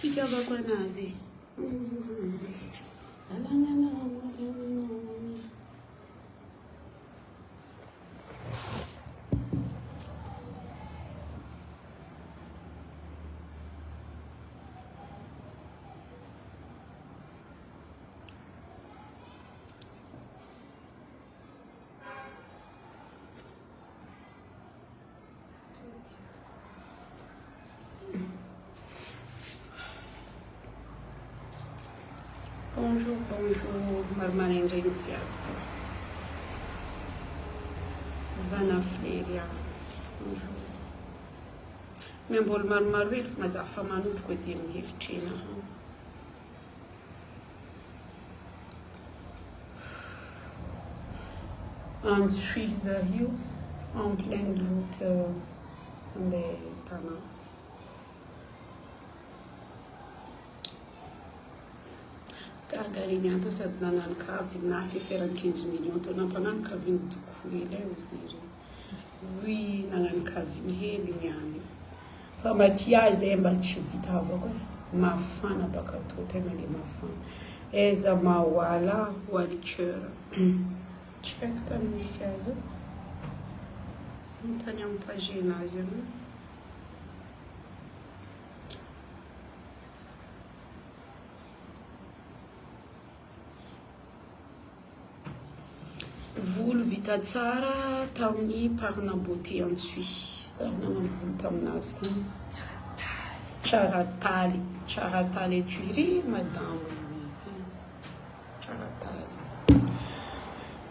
fitiavako anazy Bonjour, marmarinda iniziato. Vana Fleria. Bonjour. Membol marmaruel mazafa manolo ko dia mihevitrina. Ensuite, Zahio, en pleine route de Tana. Garinhato sady nanano kavy na fiferany 15 millions to nampanano kaviny doko ilay oziry oui nanano kaviny hely niany fa maquillage zay mba tsy vita avako mafana baka to tena le mafana eza mawala walicœur check tany misy azy tany amin'ny pagena azy volo vita tsara tamin'ny Parna Beauté en Suisse. Nanano volo taminazy tany. Tsara taly tuiry madame Louise. Tsara taly.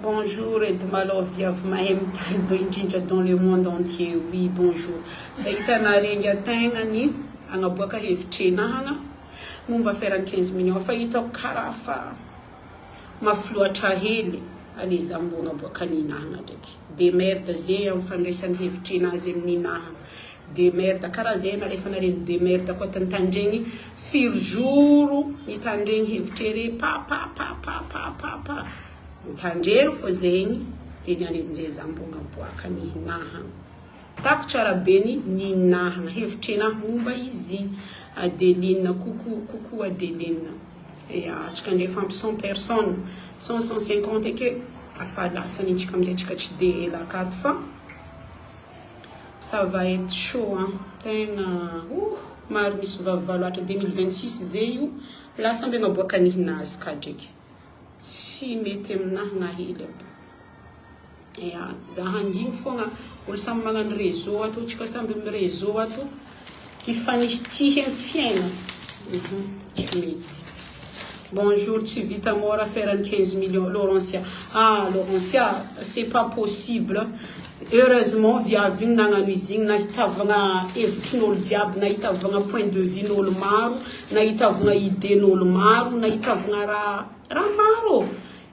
Bonjour et malo viavy mahay mitaly do indrindra dans le monde entier. Oui, bonjour. Sa hitanareny ategnany agnaboaka hevitrenahana momba ferany 15 millions fa hitako karaha fa mafloatra hely. Allez, zambona boaka ninahana ndraiky de merde zay amin'ny fandraisany hevitrenazy amin'ninahana de merde karaha zay nalefa nareny de merde koa tantandregny firy joro nitandregny hevitrere pa nitandrery fo zegny de nianen'izay zambona boaka ninahana tako tsara be ny ninahana hevitrena momba izy Adeline coucou Adeline et atsika ndefa ampy 100 personnes 150 ke afa lasany intsika amizay tsika tsy de ela akato fa ça va être chaud hein tena maro misy vavaloatra 2026 zay io lasa mbe maboaka nihinazy ka draiky tsy mety aminahagna hely aby ya zahandigny fogna olo samy magnano réseau ato tsika samby amin'ny réseau ato hifanitihy amin'ny fiaina tsy mety. Bonjour, tu vis ta mort à faire 15 millions, Laurentia. Ah, Laurentia, c'est pas possible. Heureusement, via vin nanano izigny nahitavagna hevitrin'olo jiaby, nahitavagna point de vue n'olo maro, nahitavagna idée n'olo maro, nahitavagna raha maro.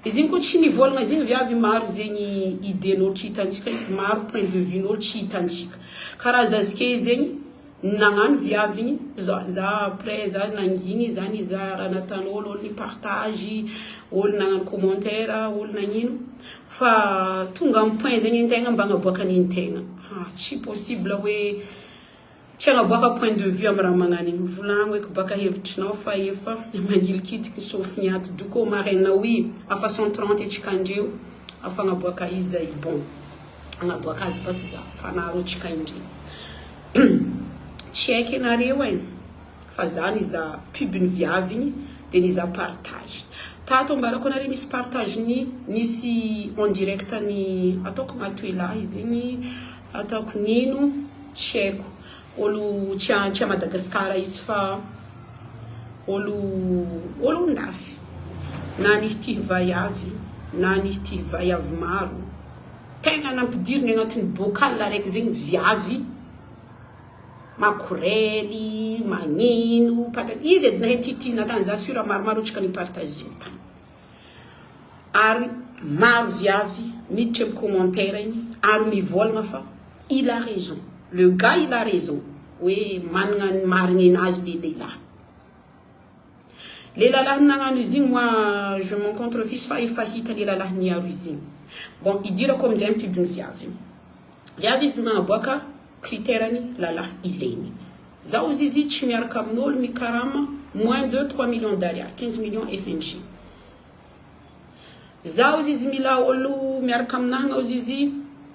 Izigny koa tsy nivolagna izigny viavy maro zegny idée n'olo tsy hitantsika, maro point de vue n'olo tsy hitantsika. Karaha zazike zegny nanano viavigny za après za nanginy zany za raha natan'olo olo ni partage olo nanano commentaire olo nagnino fa tonga amin'ny point zegny antegna mba agnaboakany antegna tsy possible hoe tsy agnaboaka point de vue amin'ny raha magnano igny volagno hoe baka hevitrinao fa efa mangilikitiky sofiny ato doko marraine oui à façon 30 etsika andreo afa agnaboaka izy zay bon agnaboaka azy basi za fanaro tsika indreo check nareo fa zany za pub ny viavigny de niza partage tato mbarako nare nisy partage ni nisy en direct ni ataoko matoela izy igny ataoko nino tseko olo tia Madagascar izy fa olo ndafy na nihty vaiavy na nihty vaiavy maro tegna nampidiriny agnatin'ny bocal araiky zegny viavy makorely magnino patate izy edy nahay titina tany za sura maromaro tsika ni partage tany ary maro viavy miditra amin'ny commentaire igny ary mivolagna fa il a raison le gars il a raison hoe managna marigny anazy le lalahy nagnano izy igny moi je m'encontre fils fa efa hita le lalahy niaro izy igny bon idirako amin'izay pub ny viavy izy magnaboaka critère-ny lalahy ileny Zao zizi tsy miaraka amin'olo mikarama moins de 3 millions d'ariary 15 millions FNJ. Zao zizi mila olo miaraka aminahagna zizi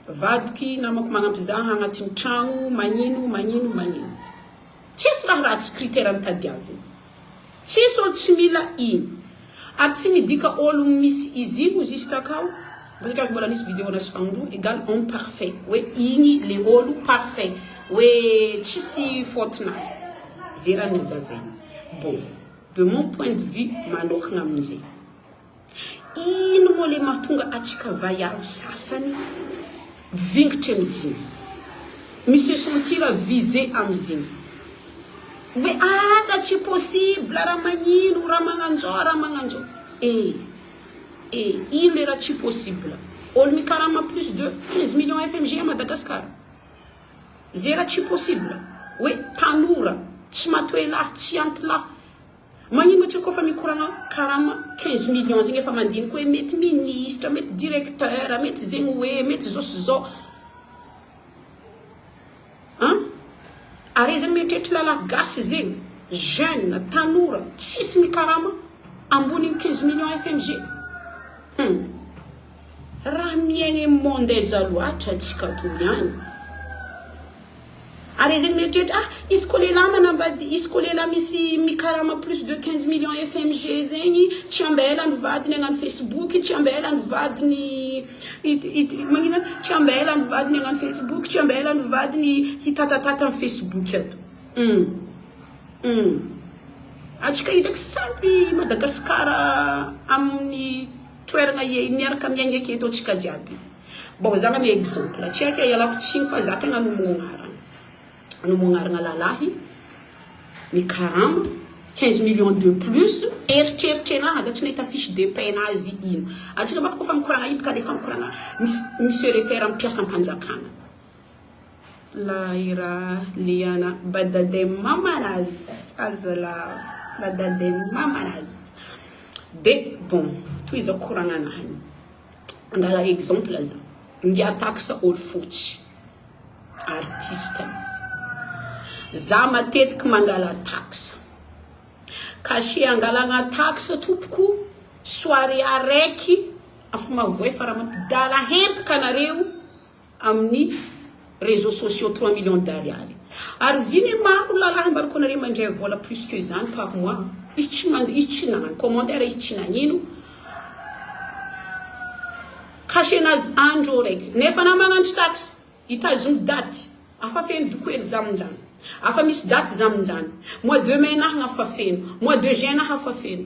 vadiky namako magnampy zaha agnatin'ny tragno magnino. Tsisy raha ratsy critère mitadiavina. Tsisy olo tsy mila iny. Ary tsy midika olo misy izy ino juste akao. Parce que mbola nisy vidéo nasy fandro égal homme parfait. Ouais, igny le olo parfait. Ouais, tsisy faute nazy. Zera nezavena. Bon, de mon point de vue, manokagna amin'izay. Ino mo le mahatonga atsika vaiavy sasany vingitra amiziny. Misy sentir visé amiziny. Mais raha tsy possible, raha magnino, raha magnanjo. Ino le raha tsy possible. Olo mikarama plus de 15 millions FMG à Madagascar. Zera tsy possible. Oui, tanora, tsy matoe lahy, tsy anty lahy. Magnino tsy kofa mikoragna karama 15 millions zegny efa mandiniky hoe mety ministre, mety directeur, mety zegny hoe mety zao. Are zegny metretry lalahy gasy zegny, jeune, tanora, tsisy mikarama ambony 15 millions FMG. Raha miaigny mondeza loatra atsika toy ihany. Are zegny metretry izy ko lela manambady, izy ko lela misy mikarama plus de 15 millions FMG zegny, tsy ambela ny vadiny agnano Facebook, tsy ambela ny vadiny magnino, tsy ambela ny vadiny agnano Facebook, tsy ambela ny vadiny hitatatata amin'ny Facebook ato. Atsika hitako sampy Madagasikara amin'ny toerana miaraka miaigny aketo atsika jiaby. Bon, za ngame exemple, tsy aika ialako tsigny fa za tegna nomognaragna lalahy mikarama 15 millions de plus. Eritreritry anahy za tsy nahita fiche de paie nazy ino. Atsika baka kofa mikoragna iby ka lefa mikoragna misy réfère ampiasa ampanjakana. La ira liana badade mamanazy azala badade mamanazy. De bon, toy za koragna anahany. Angala exemple za. Ngia taxe olo fotsy. Artiste izy. Za matetiky mangala taxe. Kashi angalagna taxe tompoko soirée araiky afa mavoe faramampidala hempaka anareo amin'ny réseaux sociaux 3 millions d'ariary. Ary ziny maro lalahy mbarako anareo mandray vola plus que zany par mois. Izy tsy nagnano commentaire, izy tsy nagnino. Kashi nazy andro raiky. Nefa na magnano taxe, itazony daty. Afa feno dokoely zaminjany. Afa misy daty zaminjany. Mois de mai naha afa feno. Mois de juin naha afa feno.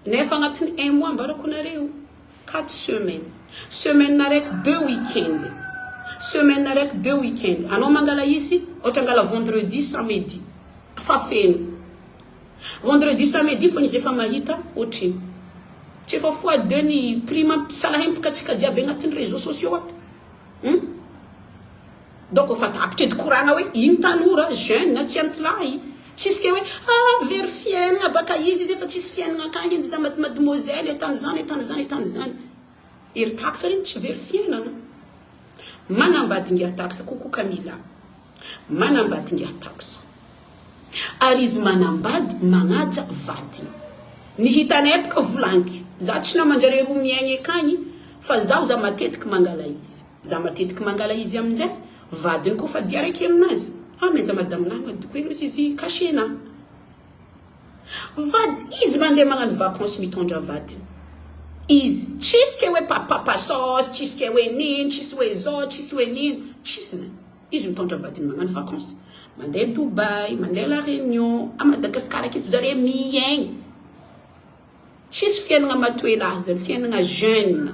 Nefa agnatiny 1 mois mbarako nareo 4 semaines. Semaine naraiky 2 week-end. Semaine naraiky 2 week-end. Anao mangala izy, ohatra angala vendredi, samedi. Afa feno. Vendredi, samedi fo izy efa mahita otriny. Tsy efa fois 2 ny prima salahempaka atsika jiaby agnatiny réseaux sociaux ato. Donc efa tapitry edy koragna hoe ino tanora jeune tsy antlahy. Tsisy ke hoe very fiainana baka izy efa tsisy fiainana akany edy za mademoiselle etany zany. Ery taxe regny tsy very fiainana. Manambady ngia taxe koko Camilla. Manambady ngia taxe. Ary izy manambady magnaja vadiny. Ny hitanay baka volanky. Za tsy namanjare roa miaigny akany fa za matetiky mangala izy. Za matetiky mangala izy aminjay vadiny ko fa dia raiky aminazy. Mais za madame na madikoelo izy kashena. Izy mandeha magnano vacances mitondra vadiny. Izy tsisy ke hoe papa sauce, tsisy ke hoe nino, tsisy hoe zao, tsisy hoe nino, tsisy. Izy mitondra vadiny magnano vacances. Mandeha Dubai, mandeha La Réunion, à Madagascar aketo zare miaigny. Tsisy fiainana matoelazy, fiainana jeune.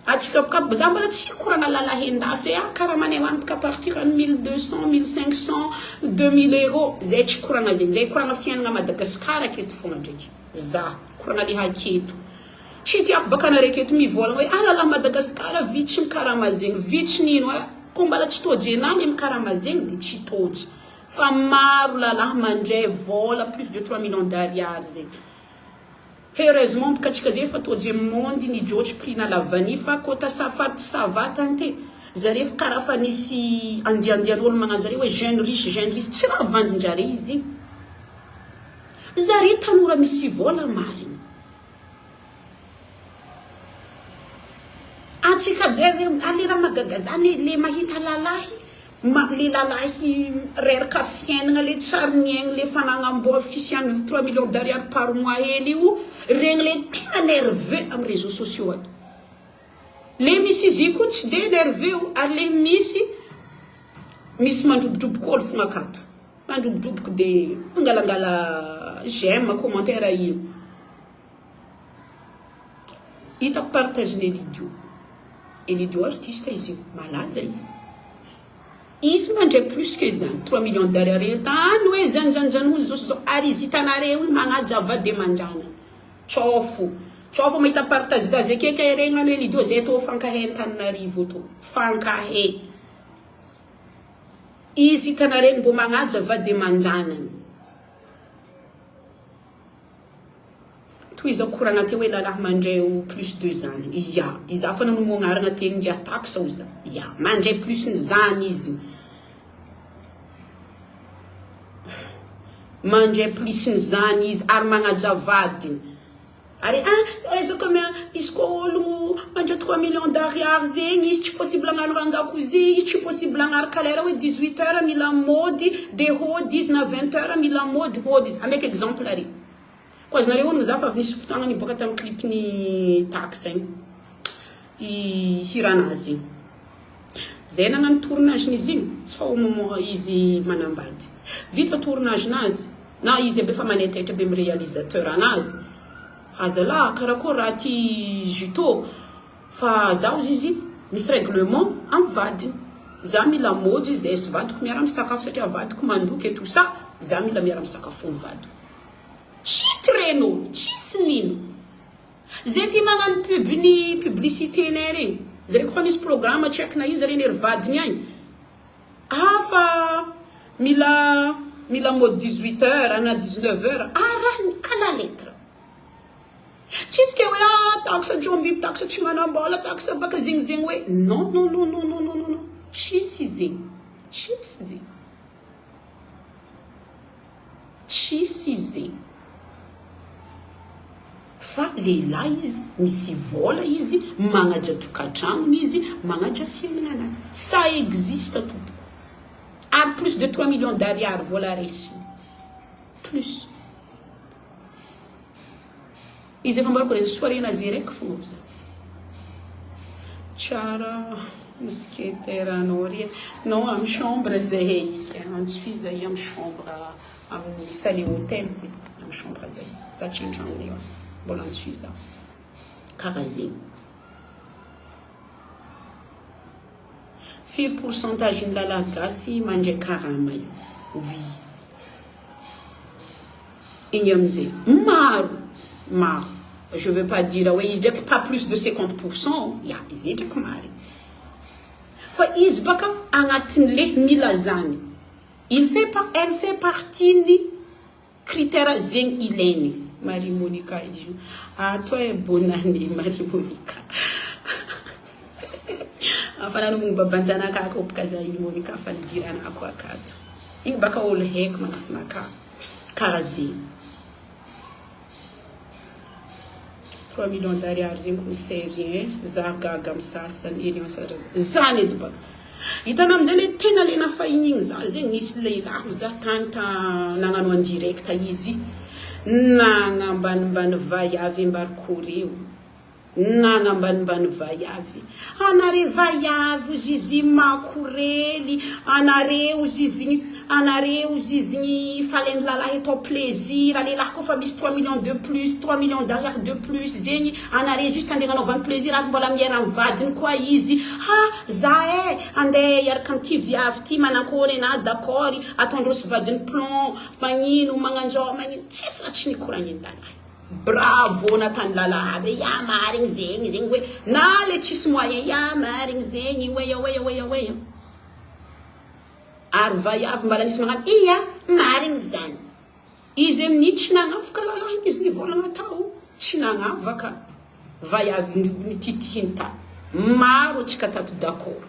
Atsika baka za mbola tsy koragna lalahy endafy karaha manay hoany baka partir à 1200, 1500, 2000 euros. Zay tsy koragna zegny. Zay koragna fiainana Madagascar aketo fogna ndraiky. Za koragna le aketo. Tsy tiako baka nare aketo mivolagna hoe lalahy Madagascar vitsy mikarama zegny. Vitsy nino? Ko mbala tsy tôjy enany mikarama zegny de tsy tôjy. Fa maro lalahy mandray vola plus de 3 millions d'ariary zegny. Heureusement parce que j'ai fait tout le monde ni George pris na la vanille fa kota safat savata nte zareo karaha fa nisy andiandian'olo magnano zareo hoe jeune riche tsy raha vanjinjare izy zareo tanora misy vola marina atsika jereo alera magaga zany le mahita lalahy le lalahy reraka fiainana le tsary niaigna le fanagnamboa fisiany 3 millions d'ariary par mois hely io regny le tena nerveux amin'ny réseaux sociaux ato le misy izy koa tsy de nerveux ary le misy mandrobodrobok'olo fogna akato mandrobodroboko de mangalangala j'aime commentaire ino hitako partage Elidio artiste izy malaza izy mandray plus que zany 3 millions d'ariary tany hoe zany olo zao ary izy hitanareo magnaja vady manjana tsofo mahita partage dazy akeka regna no Elidio zay tô fankaheny Tananarivo tô fankahe izy hitanareo mbo magnaja vady manjana to iza koragna te hoe lalahy mandray plus de zany iza fa nanomognarana te ngia taxe oza mandray plus ny zany izy mandray plus ny zany izy ary magnaja vady ary eza comme izy ko olo mandray 3 millions d'ariary zegny izy tsy possible agnano rangakozy izy tsy possible agnaraka lera hoe 18 heures mila mody de hody izy na 20 heures mila mody hody izy ameko exemple ary koa zareo ono za fa avy nisy fotoagna niboaka tamin'ny clipny taxe i hiranazy zay nagnano tournage n'izy igny tsy fa izy manambady vita tournage nazy na izy be fa manetaitra be amin'ny réalisateur anazy azala karakory raha ty juto fa zaho izy misy règlement amin'ny vadiny za mila mody zay sy vadiko miara misakafo satria vadiko mandoky et tout ça za mila miara misakafo ny vadiko tsy treno tsisy nino zay ty magnano publicité nay regny zareo kofa misy programme check na io zareo nery vadiny agny fa mila mode 18 heures na 19 heures arahany à la lettre tsisy ke hoe taxe jomby taxe tsy manambola taxe baka zegny hoe non tsisy zegny fa lehilahy izy misy vola izy magnaja tokantragnony izy magnaja fiainana anazy ça existe tompo ary plus de 3 millions d'ariary vola resy plus izy efa mbarako rezy soirée nazy raiky fogna za tsara mousquetaire ry non amin'ny chambre zay antsofisy zay amin'ny chambre amin'ny salle hôtel zay amin'ny chambre zay za tsy antragno io mbola antsofisy da karaha zegny firy pourcentage ny lalahy gasy mandray karama io oui igny amin'izay maro je veux pas dire ouais izy draiky pas plus de 50% izy draiky mary fa izy baka agnatin'le mila zany elle fait partie ny critère zegny ilainy Marie Monica dit toi est bonne année Marie Monica afana no babanjana ka ko kaza Monica fa dirana ako akato ing baka ol hek manafna ka karazi 3 millions d'ariary zegny ko série za gaga misasany eny zany edy baka hitana amizay le tena lena fahinigny za zegny nisy leilahy za tany nagnano en direct izy nagnambanimbany vaiavy mbarikôreo nagnambanimbany vaiavy anare vaiavy zizy makorely anareo zizigny faleny lalahy atao plaisir lelahy kofa misy 3 millions de plus 3 millions d'ariary de plus zegny anare juste andeha anaovany plaisir ary mbola miera amin'ny vadiny koa izy za andeha iaraka amty viavy ty manakôry na d'accord ataondrosy vadiny plomb magnino magnanjao magnino tsisy raha tsy nikoragny lalahy bravo natany lalahy aby marigny zegny hoe na le tsisy moyen marigny zegny oeya ary vaiavy mbala nisy magnano marigny zany izy amin'ny tsy nagnavaka lalahy izy nivolagna tao tsy nagnavaka vaiavy nititihiny ta maro atsika tato d'accord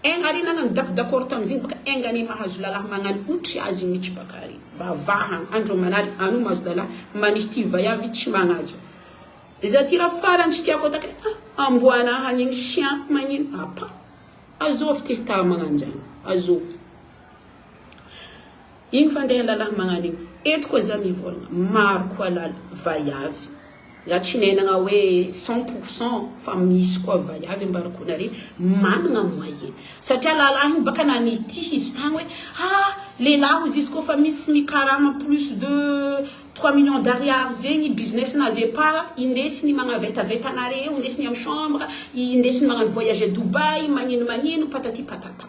engari nanga d'accord tamzin baka engani mahazo lalahy magnano otry azy mihitsy baka ary vavahan andro manary anu mahazo lalahy manity vayavy tsy magnajo iza ty raha farany tsy tiako takany amboana hanigny chien magnino apa azovy te ta magnanjany azovy igny fandeha lalahy magnano igny eto koa za mivolagna maro koa lala vayavy za tsy nenagna hoe 100% fa misy koa vayavy ambarakonare managna moyen satria lalahy igny baka nanity izy tagny hoe lehilahy izy koa fa misy mikarama plus de 3 millions d'ariary zegny business nazy para indesiny magnavetaveta-nare indesiny amin'ny chambre indesiny magnano voyage Dubai magnino patati patata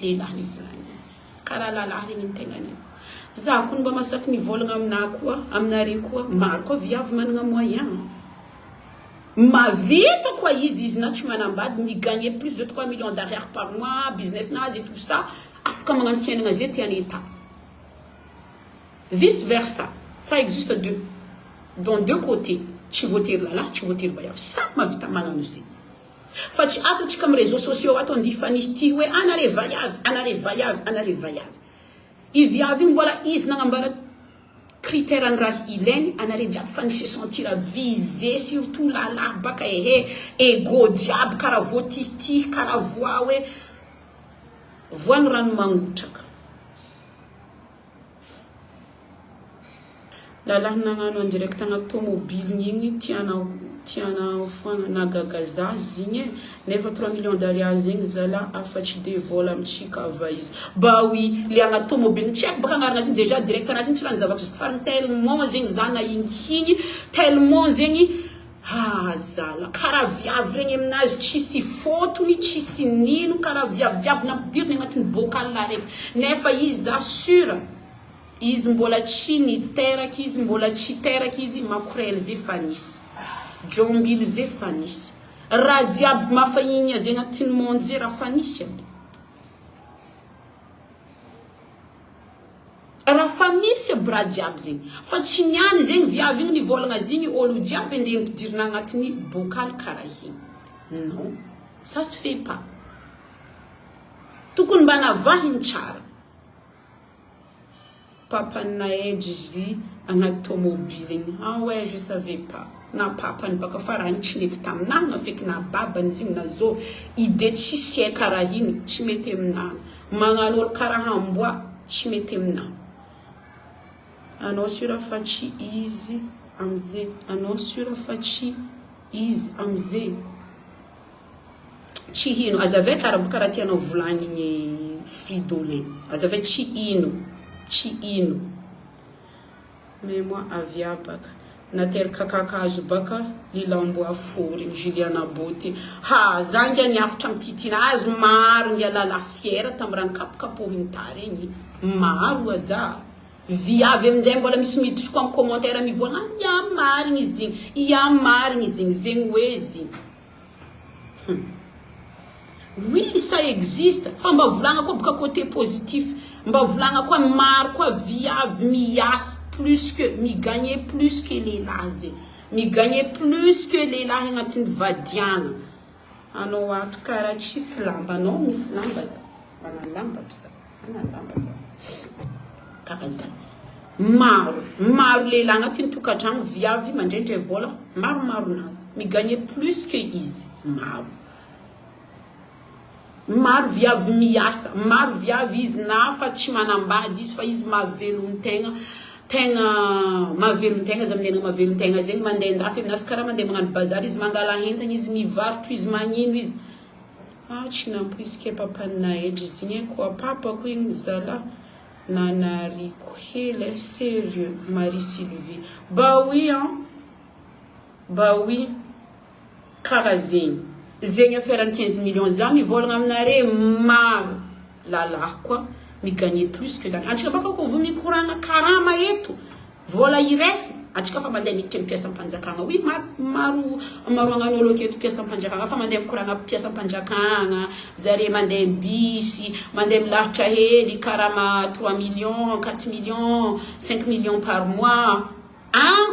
lehilahy ny volagny karaha lalahy regny ny tegnany za koa mba masaky mivolagna amina koa aminare koa maro koa viavy managna moyen mavita koa izy na tsy manambady migagner plus de 3 millions d'ariary par mois business nazy et tout ça afaka magnano fiainagna zay tiany état vice versa ça existe dans deux côtés tsy voatery lalahy tsy voatery vayavy samy mavita magnano zay fa tsy ato tsika amin'ny réseaux sociaux ato andifanity hoe anare vayavy iviavy mbola izy nagnambara critère ny raha ilainy anare jiaby fa nisy sentir visé surtout lalahy baka ego jiaby karaha voatitihy karaha voa hoe voany rano mangotraka lalahy nagnano en direct agnaty tomobile igny tiana foana nagagaza zigny nefa 3 millions d'ariary zegny zala afatsy de vola amitsika ava izy ba oui le agnaty tomobile tsy haiko baka agnaranazy déjà direct anazy tsy lany zavatra farany tellement zegny zana igny tellement zegny zala karaha viavy regny aminazy tsisy fotony tsisy nino karaha viavy jiaby nampidiriny agnatin'ny bocal raiky nefa izy za sura izy mbola tsy niteraky izy mbola tsy teraky izy makorel zay fa nisy jombilo zay fa nisy raha jiaby mafaigny zay agnatin'ny monde zay raha fa nisy raha fa misy aby raha jiaby zegny fa tsy niany zegny viavy igny nivolagna zigny olo jiaby andeha mpidirina agnatin'ny bocal karaha igny non ça se fait pas tokony mba navahiny tsara papany izy agnaty tomobile igny ouais je savais pas na papany baka farany tsy nety taminahy na feky na babany zigny na zo ide tsisy hay karaha igny tsy mety aminahy magnano olo karaha amboa tsy mety aminahy anao sura fa tsy izy amizay anao sura fa tsy izy amizay tsy hino azave tsara baka raha tianao volagniny fridolin azave tsy ino mais moi avia baka nateraka kakazo baka lilambo afory Juliana Boty zangy niafitra amititina azy maro ngia lala fiera tamrano kapokapohiny tara igny maro aza viavy aminjay mbola misy miditry koa amin'ny commentaire mivolagna ia marigny izy igny zegny hoe zigny oui ça existe fa mba volagna koa baka côté positif mba volagna koa maro koa viavy miasa plus que mi gagner plus que lehilahy mi gagner plus que lehilahy agnatin'ny vadiana anao ato karaha tsisy lamba anao misy lamba za ana lamba bisa ana lamba za karaha za maro lehilahy agnatin'ny tokantrano viavy mandrendre vola maro nazy mi gagner plus que izy maro viavy miasa maro viavy izy na fa tsy manambady izy fa izy mahavelon-tegna mahavelon-tegna za minenagna mahavelon-tegna zegny mandeha ndafy aminasy karaha mandeha magnano bazary izy mangala entagna izy mivarotro izy magnino izy tsy nampoisike papany edry izy igny koa papako igny zala nanariko hely sérieux Marie Sylvie ba oui karaha zegny affaire 15 millions za mivolagna aminare maro lalahy koa mi gagner plus que zany antsika baka ko vao mikoragna karama eto vola iresy antsika fa mandeha miditra pièce ampanjakagna oui maro agnano olo aketo pièce ampanjakagna fa mandeha mikoragna pièce ampanjakagna zare mandeha bisi mandeha milaritra hely karama 3 millions 4 millions 5 millions par mois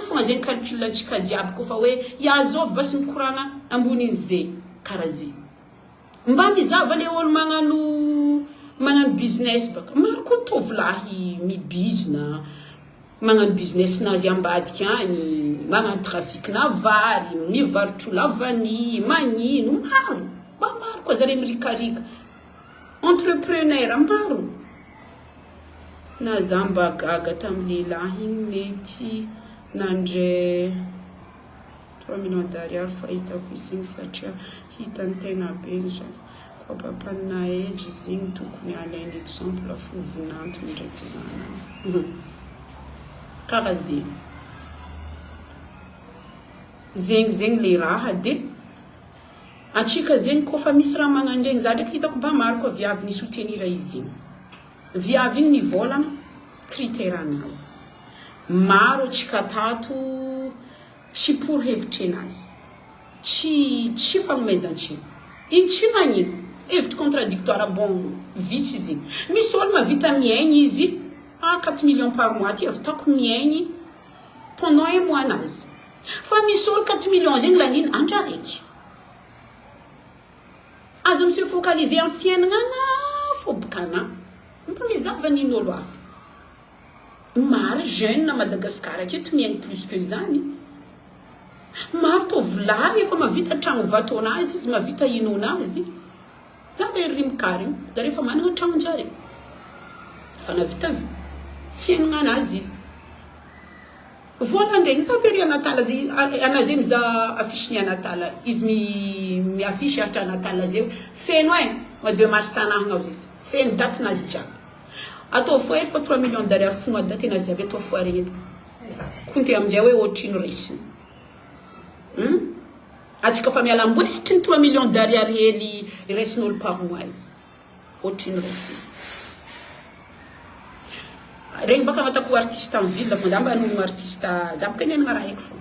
fogna zegny calcul antsika jiaby kofa hoe iazovy basy mikoragna amboniny zay karaha zegny Mba mizava le olo magnano business baka. Maro koa tovolahy mibizina. Magnano business nazy ambadika agny, magnano trafic na vary, mivarotro lavany, magnino, maro. Maro koa zare mirikarika. Entrepreneur maro. Na zamba gaga tamin'ny lehilahy mety nandre 3 millions d'ariary fahitako izy satria hitany tena be zao. Koa papana edry izy igny tokony alainy exemple fovinantony ndraiky zany. Karaha zegny le raha de atsika zegny kofa misy raha magnandregny za ndraiky hitako mba maro koa viavy ny soutenir izy igny. Viavy igny ny volana critère anazy. Maro atsika tato tsy pour hevitry anazy. Tsy fanomezan-tsiny. Igny tsy magnino. Hevitry contradictoire bon vitsy izy igny. Misy olo mavita miaigny izy 4 millions par mois ty avitako miaigny pendant un mois anazy. Fa misy olo 4 millions zegny laniny andra raiky. Aza monsieur focaliser amin'ny fiainana fobokana. Mba mizava nino olo hafa. Maro jeune na Madagascar aketo miaigny plus que zany. Maro tovolahy efa mavita tragno vato anazy izy mavita ino anazy. La be rimkary da rehefa manana tragno njare. Fa navita fiainana anazy izy. Vola ndregny sa fery anatala anazy miza affiche ni anatala izy mi affiche atra anatala zeo feno ma 2 mars sanahagna izy feno date nazy jiaby atao foy fa 3 millions d'ariary fogna date nazy jiaby atao foy regny konte aminjay hoe otrino resiny atsika fa miala amboetry ny 3 millions d'ariary hely resin'olo par mois otrino resiny regny baka matako artiste en ville fo ndamba no artiste za baka ny raha eky fo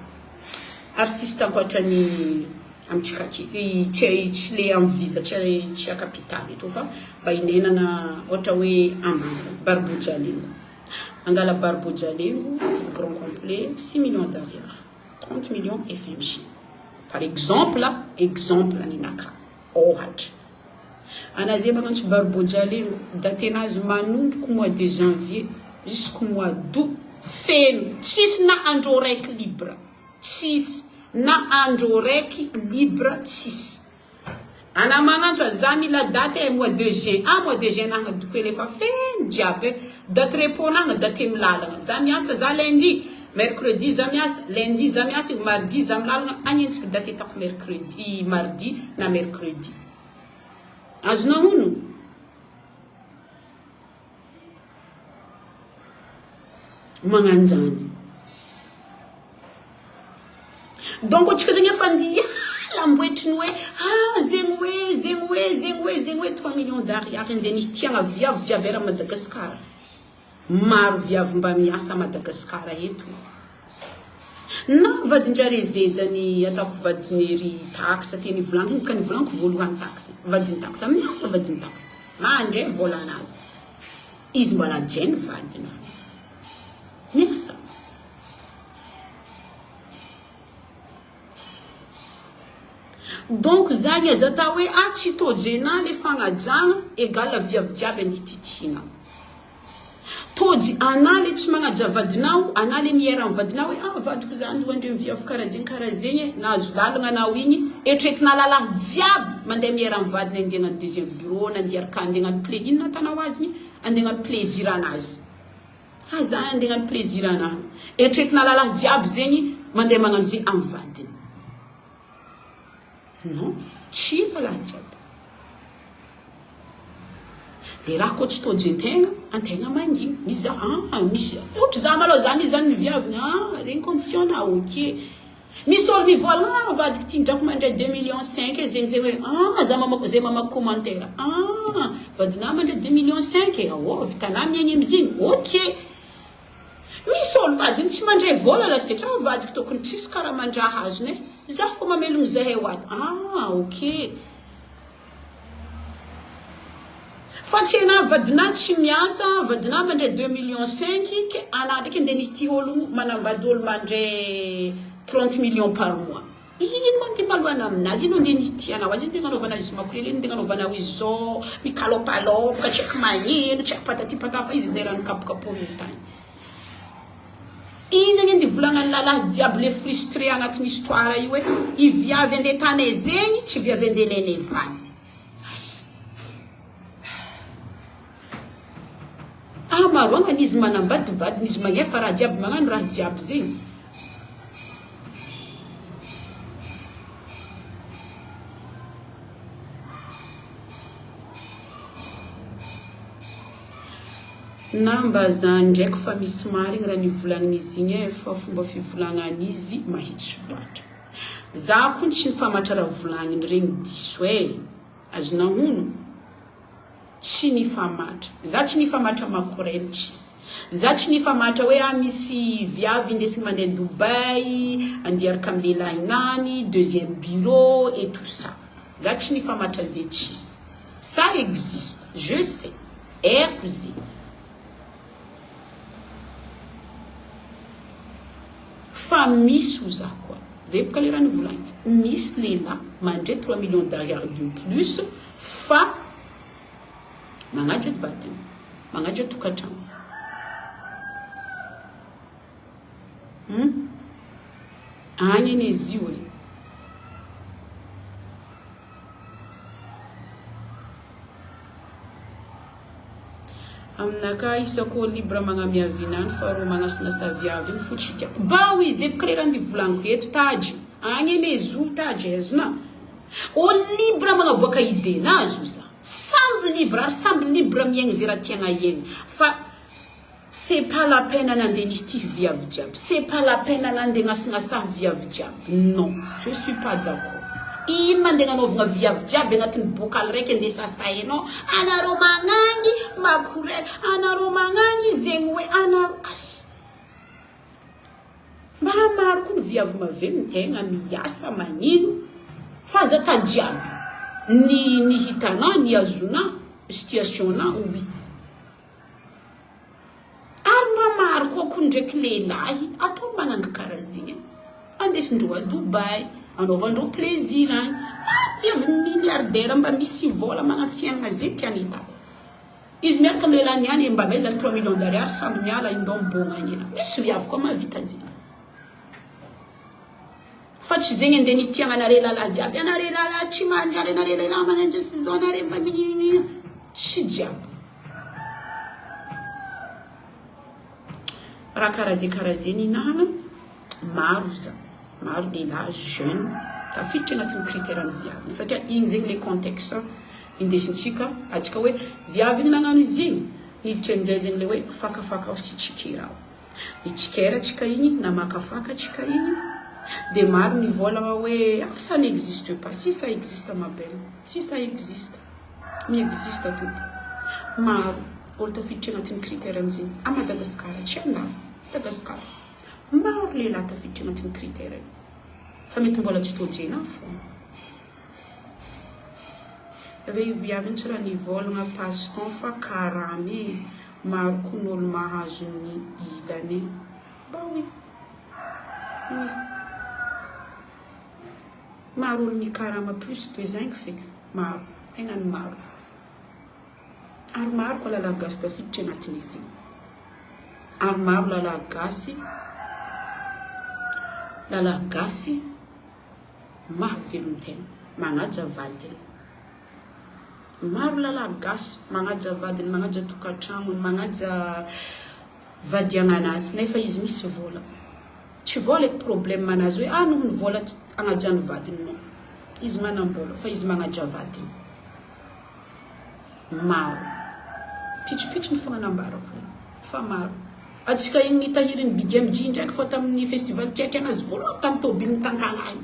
artiste ankoatrany amitsika tsy le en ville tsy capitale eto fa mba inenana ohatra hoe Amanjaka Barbojalengo angala Barbojalengo izy grand complet 6 millions d'ariary 30 millions FMJ par exemple ninaka ohatra anazy magnantso Barbojalengo date nazy manomboko mois de janvier jusqu'au mois d'août feno tsisy na andro raiky libre tsisy na andro raiky libre tsisy ana magnantso za mila date mois de juin mois de juin nagna doko elefa feno jiaby date repos nagna date milalagna za miasa za lundi mercredi za miasa lundi za miasa mardi za milalagna agnentsika date itako mercredi mardi na mercredi azona hono magnanjany donc otsika zegny efa ndiala amboetriny hoe zegny hoe 3 millions d'ariary indeny tiagna viavy jiaby era Madagascar maro viavy mba miasa Madagascar eto na vadinjare zezany atako vadinery taxe teny volagny ka ny volagny voalohany taxe vadiny taxe miasa vadiny taxe mandre volanazy izy mbola jeny vadiny fo miasa donc zany azata hoe tsy tojena le fagnajagna égale viavy jiaby anititina toji ana le tsy magnaja vadinao ana le miera amin'ny vadinao hoe vadiko zany andre miviavy karaha zegny na azo lalagna anao igny etretina lalahy jiaby mandeha miera amin'ny vadiny andeha agnano deuxième bureau na andeha araka andeha agnano play inona atanao azy igny andeha agnano plaisir anazy za andeha agnano plaisir anahy etretina lalahy jiaby zegny mandeha magnano zay amin'ny vadiny non tsy lalahy jiaby le raha koa tsy tojentegna antegna manginy miza misy ohatra za malao zany izy zany miviavina regny conditionna ok misy olo mivola vadiko ty ndrako mandray 2 millions 5 zegny hoe zay mama commentaire vadina mandray 2 millions 5 vitana miagny amiziny ok misy olo vadiny tsy mandray vola lasiteka vadiko tokony tsisy karaha mandraha azony za fo mamelogno zahay hoaty ok fa tsy ena vadina tsy miasa vadina mandray 2 millions 5 ke ana ndraiky andeha nisy ty olo manambady olo mandray 30 millions par mois ino mandeha malohana aminazy ino andeha nitianao azy ino tegna anaovana izy makorely ino tegna anaovana ho izy zao mikalopalopoka tsy haiko magnino tsy haiko patati fa izy ndeha nikapokapohiny tany iny zany andeha volagnany lalahy jiaby le frustré agnatin'ny histoire io hoe iviavy andeha tany zegny tsy viavy andeha lene vady maroagna n'izy manambady vadiny izy magnefa raha jiaby magnano raha jiaby zegny na mba zany ndraiky fa misy marigny raha nivolagnan'izy igny fa fomba fivolagnan'izy mahitsy batra za koa tsy nifamatra raha volagniny regny diso azona hono tsy nifamatra za tsy nifamatra makorely tsisy za tsy nifamatra hoe misy viavy indesigny mandeha Dubai andiaraka amin'ny lehilahinany deuxième bureau et tout ça za tsy nifamatra ze tsisy ça existe je sais aiko ze fa misy ho za koa zay boka le raha nivolagny misy lehilahy mandray 3 millions d'ariary de plus fa magnaja vadiny magnaja tokatrano agny eny izy io aminaka isako libre magnamia vinany fa ro magnasinasa viavy iny fotsika ba oui zay boka le raha nivolaniko eto tady agny eny izy io tady azona o libre magnaboaka idenazy za semble libre miaigny zay raha tiagna iegny fa c'est pas la peine nandeha nisy viavy jiaby c'est pas la peine nandeha gnasinasaha viavy jiaby non je suis pas d'accord ino mandeha nanaovagna viavy jiaby agnatin'ny bokaly raiky andeha sasainao anareo magnagny makorely anareo magnagny zegny hoe anareo asy maro koa ny viavy mavelogny tegna miasa magnino fa za tajiaby ni hitana ni azona situation na oui maro koa ndraiky lehilahy atao magnano karaha zegny andesindreo a Dubai anaovandreo plaisir agny viavy milliardaire mba misy vola magnano fiainana zay tiany hitako izy miaraka amin'ny lehilahy niany mba mezany 3 millions d'ariary samby miala indao mibogna agny ena misy viavy koa mahavita zegny fa tsy zegny andeha nitiagna anare lalahy jiaby anare lalahy tsy manjary anare lehilahy magnenjy sy zao anare mba minina tsy jiaby raha karaha zeny inahana maro za maro lehilahy jeune tafiditra agnatin'ny critère-ny viavy satria igny zegny le contexte indesintsika atsika hoe viavy igny nagnano izy igny niditra amin'izay zegny le hoe fakafaka sy tsikirao ny tsikeratsika igny na makafaka atsika igny de maro ny volagna hoe ça n'existe pas si ça existe ma belle si ça existe mi existe tout maro olo tafiditra agnatin'ny critère-n'izegny a Madagasikara tsy andafy Madagasikara maro lehilahy tafiditra agnatin'ny critère fa mety mbola tsy tojena fô ave viavy tsy raha nivolagna paston fa karamy maro koa n'olo mahazo ny ilany ba oui maro olo mikarama plus de 5 feky maro tegna ny maro ary maro koa lalahy gasy tafiditra agnatin'izy igny ary maro lalahy gasy mahavelogny tegna magnaja vadiny maro lalahy gasy magnaja vadiny magnaja tokatrano magnaja vadiagna anazy nefa izy misy vola tsy vola eky problème anazy hoe noho ny vola agnajany vadiny non izy manambola fa izy magnaja vadiny maro pitripitry ny fagnanambarako fa maro atsika igny nitahiriny BGMG ndraiky fa tamin'ny festival tiatianazy vola tamin'ny tobiny tantagna agny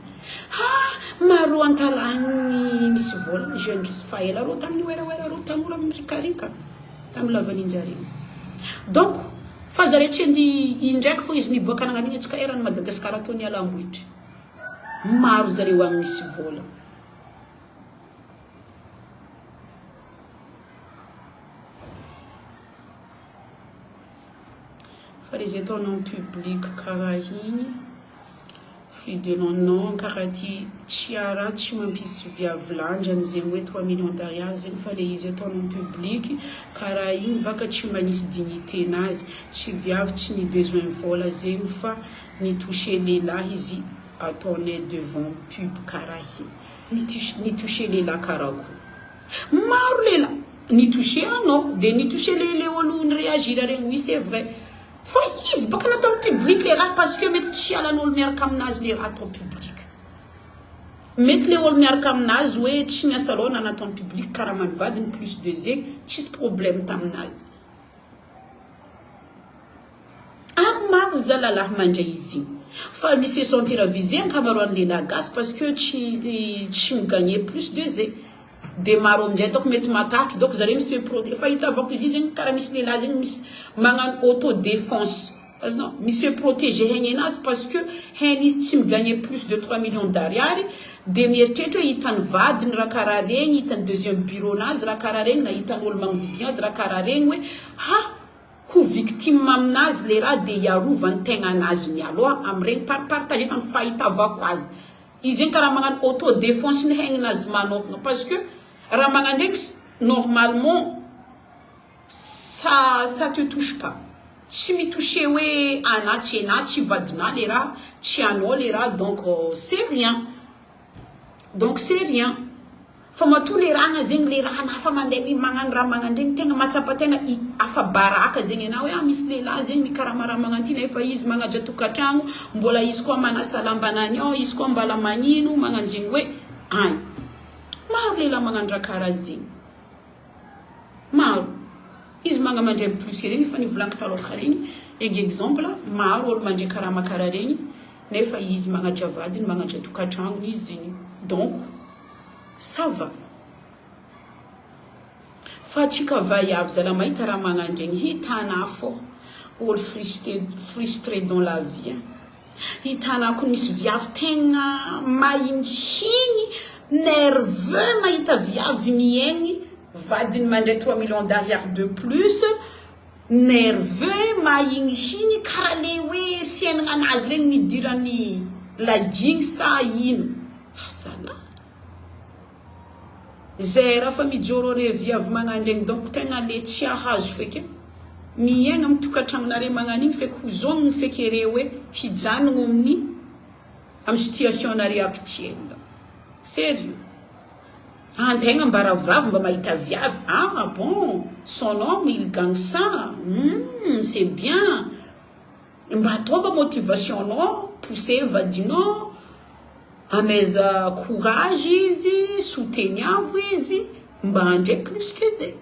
maro antalagny misy vola jeune fa ela rô tamin'ny oera rô tanora mirikarika tamin'ny lavaninjareo donc fa zare tsy andy indraiky fo izy niboaka nagnan'igny atsika erany Madagasikara atao nialambohitry maro zareo agny misy vola fa les étonnements publics karaha igny Plus de non, karati tiara chimampisy viavy landrany zegny hoe 3 millions d'ariary zegny fa le izy ataon'ny public karaha igny baka tsy manisy dignité nazy tsy viavy tsy ny besoin vola zegny fa ny toucher lehilahy izy ataonay devant pub karaha ny toucher lehilahy karako maro lehilahy ny toucher anao de ny toucher le olo ny réagir regny oui c'est vrai fa izy baka natao public le raha parce que mety tsy alan'olo miaraka aminazy le raha atao public mety le olo miaraka aminazy hoe tsy miasa loha na natao public karaha manivadiny plus de zegny tsisy problème taminazy maro zalalahy mandray izy fa misy sentir avisé ankamaroan'ny lehilahy gasy parce que tsy migagner plus de zegny de maro amin'izay ataoko mety matatro donc zareo misy protéger fa hitavako izy zegny karaha misy lehilahy zegny misy magnano autodéfense parce que non misy protéger haigny anazy parce que haigny izy tsy migagner plus de 3 millions d'ariary de mieritreritra hoe hitany vadiny raha karaha regny hitany deuxième bureau nazy raha karaha regny na hitany olo magnodidigna azy raha karaha regny hoe ho victime aminazy le raha de iarovany tegna anazy mialoha am'iregny partage tany fahitavako azy izy zegny karaha magnano autodéfense ny haignazy manokana parce que raha magnano ndraiky normalement ça te touche pas tsy mitouché hoe ana tsy vadina le raha tsy anao le raha donc c'est rien fa mato le raha zegny le raha nafa mandeha magnano raha magnano regny tegna matsapa tegna afa baraka zegny anao hoe misy lehilahy zegny mikarama magnano ty nefa izy magnaja tokatragno mbola izy koa manasa lambanany ao izy koa mbala magnino magnano zegny hoe any maro lehilahy magnano raha karaha zegny maro izy magnamandray plus regny fa nivolaniko taloha regny exemple maro olo mandray karama karaha regny nefa izy magnaja vadiny magnaja tokatragno izy zegny donc ça va fa tsika vaiavy zala mahita raha magnano regny hitanao fô olo frustré dans la vie hitanao misy viavy tegna mahihiny nerveux mahita viavy miaigny vadiny mandray 3 millions d'ariary de plus nerveux mahihiny karaha le hoe fiainana anazy regny nidirany lagigny sa ino sala zay raha fa mijoro re viavy magnano regny donc tegna le tsy ahazo feky miaigna amin'ny tokantragnonare magnano igny feky ho zonigny feky re hoe hijanogno amin'ny situation nare actuelle sérieux antegna mba ravoravo mba mahita viavy bon son homme il gagne ça c'est bien mba ataova motivation anao pousser vadinao ameza courage izy souteniavo izy mba andray plus que zay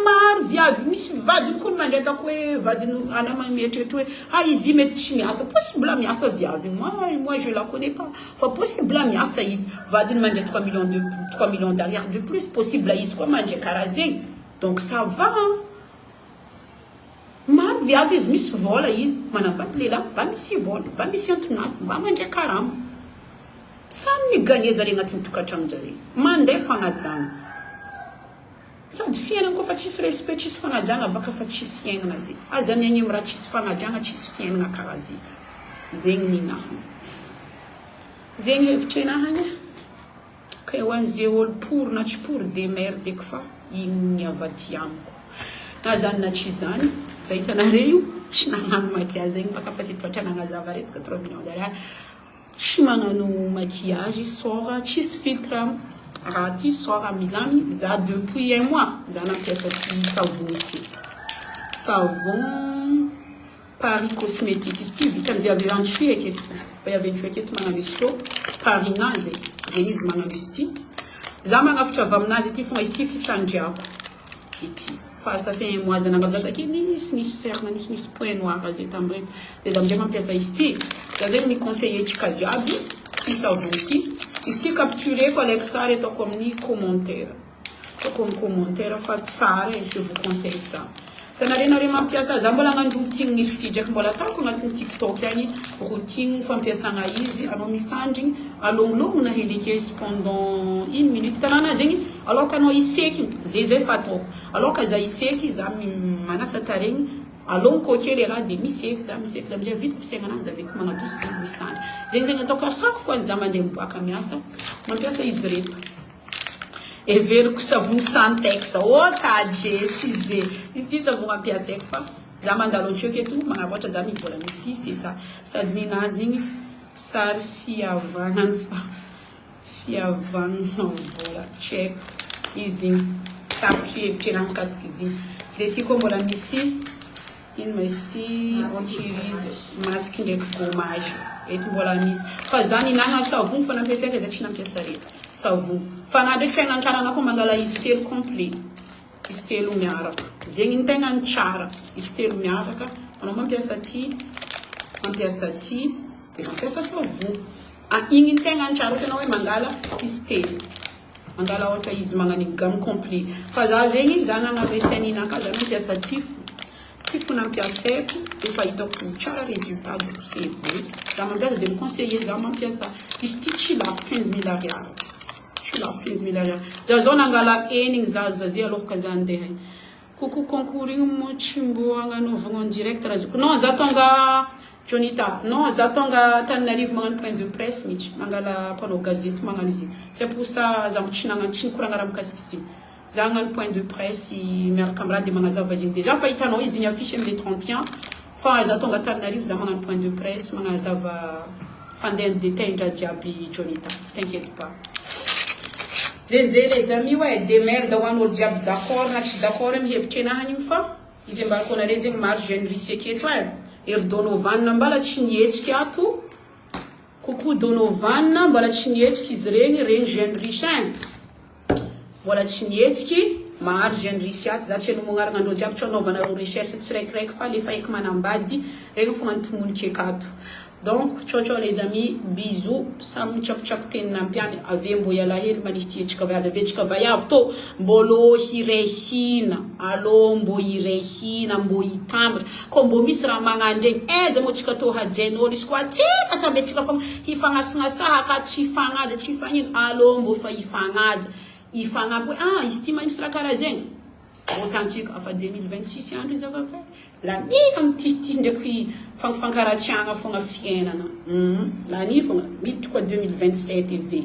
maro viavy misy vadiny koa mandray atako hoe vadiny ana mieritreritra hoe izy mety tsy miasa possible miasa viavy moi je la connais pas fa possible miasa izy vadiny mandray 3 millions d'ariary de plus possible izy koa mandray karaha zegny donc ça va maro viavy izy misy vola izy manambady lehilahy mba misy vola mba misy antonasy mba mandray karama samy miganye zare agnatin'ny tokantrano zare mandeha fagnajana sady fiainana koa fa tsisy respect tsisy fagnajana baka fa tsy fiainana zay aza miagny raha tsisy fagnajana tsisy fiainana karaha zegny ninahana zegny hevitra anahany ka ho an'izay olo pour na tsy pour de merde eky fa igny avaty amiko na zany na tsy zany za hitanare io tsy nagnano maquillage zegny baka fa sitratra nagnazava resaka 3 millions d'ariary tsy magnano maquillage sora tsisy filtre raha ty sora milamy za depuis un mois za nampiasa ty savon ty savon Paris cosmétique izy ty vitany viavy antsoy aketo viavy antsoy aketo magnano izy tô Paris nazy zegny izy magnano izy ty za magnafitra avy aminazy ty fogna izy ty fisandriako ity fa ça fait un mois zananga za take nisy cerna nisy point noir zay tamregny de za amizay mampiasa izy ty za zegny miconseiller tsika jiaby ty savon ty izy ty captureko alaiky sara ataoko amin'ny commentaire ataoko amin'ny commentaire fa tsara je vous conseille ça tanare mampiasa za mbola agnano routine nisy ty draiky mbola ataoko agnatin'ny TikTok agny routine fampiasagna izy anao misandrigny alongolongona heliky izy pendant 1 minute tanana zegny alors ka anao iseky zay fa ataoko alors ka za iseky za manasa taregny along kokely raha dia miseko za amizay vita fisaigna anazy avy eky magnadoso zegny misandry zegny ataoko à chaque fois za mandeha miboaka miasa mampiasa izy reto everiko savony Santex tadje izy ty savony ampiasaiko fa za mandalo antseo keto magnaboatra za mivolagna izy ty c'est ça sady ninazy igny sary fihavanany vola check izy igny tapitry hevitry anahy mikasiky izy igny dia ty koa mbola misy ino ma izy ty antiride masque ndraiky gommage eto mbola misy fa za ninagna savony fa nampiasaiko za tsy nampiasa reto savony fa na ndraiky tegna tsara koa mangala izy telo complet izy telo miaraka zegny ny tegna ny tsara izy telo miaraka anao mampiasa ty dia mampiasa savony igny ny tegna ny tsara ohatra anao hoe mangala izy telo mangala ohatra izy magnano gamme complet fa za zegny za nanavesany ka za mampiasa tifo nampiasaiko efa hitako tsara résultat du febo za mampiasa dia miconseiller za mampiasa izy ty tsy lafo 15 000 ariary tsy lafo 15 000 ariary za zao nangala enigny za zay alohaka za andeha coucou concours igny mo tsy mbo agnanovagna en direct raha zoko non za tonga Jonita non za tonga Antananarivo magnano point de presse mihitsy mangala panao gazety magnano izy c'est pour ça za mbo tsy nikoragna raha mikasiky izy za hagnano point de presse miaraka amiraha dia magnazava izy igny déjà fa hitanao izy igny affiche amile 31 fa za tonga Antananarivo za magnano point de presse magnazava fandeha détail-ndraha jiaby Jonita t'inquiète pas zay les amis ouais des merde ho an'olo jiaby d'accord na tsy d'accord mihevitry anahy igny fa izy ambarako anare zegny maro jeune riche aketo ery Donovan mbala tsy nihetsiky ato coucou Donovan mbala tsy nihetsiky izy regny jeune riche mbola tsy nihetsiky maro jeune riche ato za tsy anomognarana andreo jiaby tsy anaovanareo recherche tsiraikiraiky fa le fa eky manambady regny fogna nitomoniko ekato donc ciao les amis bisous samy mitsakotsako tenin'ampiany ave mbo iala hely manisy etsika vayavy ave etsika vayavy to mbolo hirehina allo mbo hirehina mbo hitambatra ko mbo misy raha magnandregny aiza mo tsika to hajain'olo izy koa tsika samby atsika fogna hifagnasagnasaha ka tsy hifagnaja tsy hifagnino allo mbo fa hifagnaja hifagnampy hoe izy ty manisy raha karaha zegny otantsika afa 2026 andro izy avy lani amty ndraiky fankarantsiagna fogna fiainana lani fogna miditry koa 2027 eve